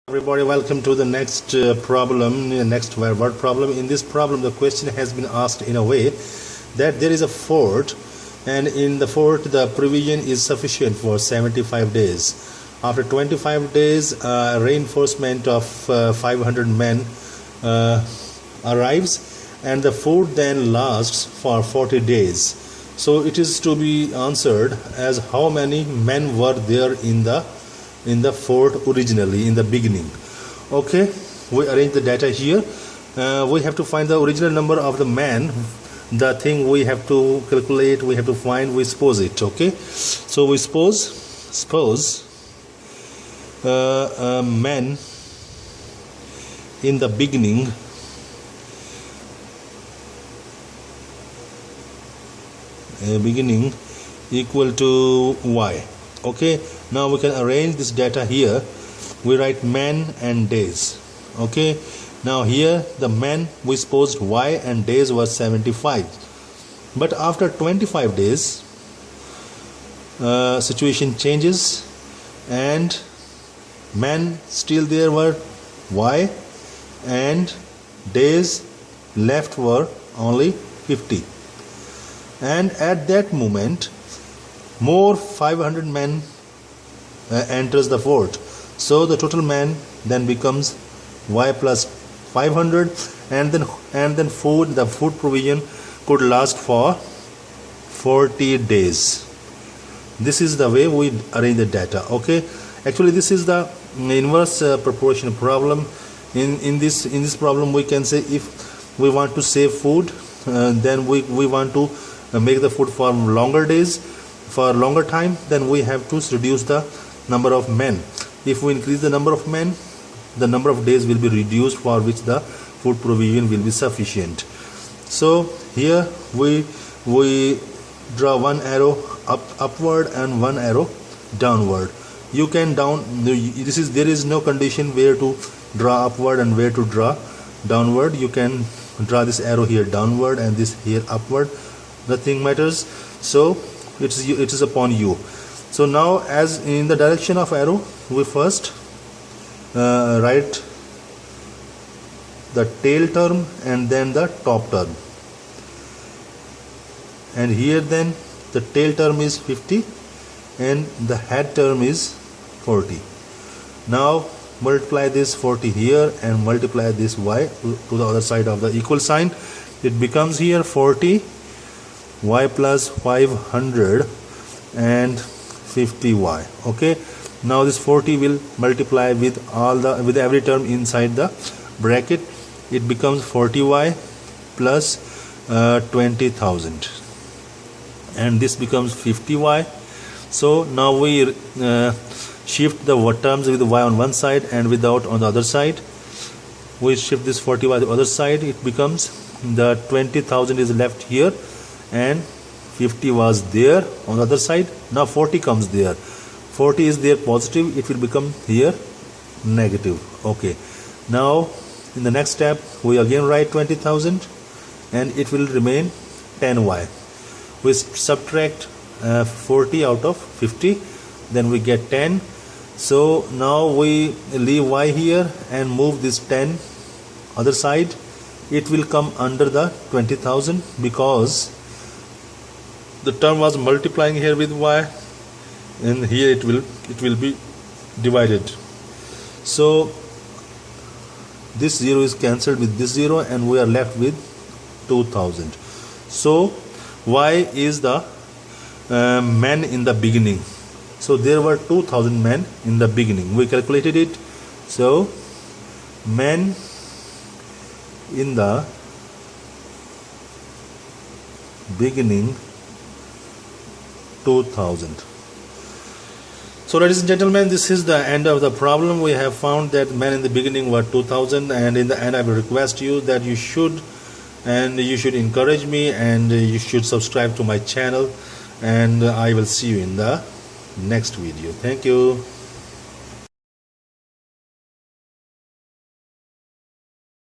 Everybody, welcome to the next problem, next word problem. In this problem, the question has been asked in a way that there is a fort, and in the fort, the provision is sufficient for 75 days. After 25 days, a reinforcement of 500 men arrives, and the food then lasts for 40 days. So it is to be answered as how many men were there in the fort originally, in the beginning. Okay, we arrange the data here. We have to find the original number of the man. The thing we have to calculate, we have to find, we suppose it. Okay, so we suppose men in the beginning equal to y. Okay, now we can arrange this data here. We write men and days. Okay, now here the men, we supposed y and days was 75, but after 25 days situation changes and men still there were y and days left were only 50, and at that moment more 500 men enters the fort. So the total man then becomes y plus 500, and then the food provision could last for 40 days. This is the way we arrange the data. Okay, actually this is the inverse proportion problem. In this problem we can say if we want to save food, then we want to make the food for longer days, for longer time, then we have to reduce the number of men. If we increase the number of men, the number of days will be reduced for which the food provision will be sufficient. So here we draw one arrow upward and one arrow downward. You can there is no condition where to draw upward and where to draw downward. You can draw this arrow here downward and this here upward. Nothing matters. So it is upon you. So now, as in the direction of arrow, we first write the tail term and then the top term, and here then the tail term is 50 and the head term is 40. Now multiply this 40 here and multiply this y to the other side of the equal sign. It becomes here 40 y plus 500 and 50y. Okay, now this 40 will multiply with every term inside the bracket. It becomes 40y plus 20,000, and this becomes 50y. So now we shift the terms with y on one side and without on the other side. We shift this 40y to the other side. It becomes the 20,000 is left here and 50 was there on the other side. Now 40 comes there. 40 is there positive. It will become here negative. Okay. Now in the next step we again write 20,000 and it will remain 10y. We subtract 40 out of 50. Then we get 10. So now we leave y here and move this 10 other side. It will come under the 20,000 because the term was multiplying here with y, and here it will be divided. So this 0 is cancelled with this 0 and we are left with 2000. So y is the men in the beginning. So there were 2000 men in the beginning. We calculated it. So men in the beginning 2000. So ladies and gentlemen, this is the end of the problem. We have found that men in the beginning were 2000, and in the end I will request you that you should encourage me and you should subscribe to my channel, and I will see you in the next video. Thank you.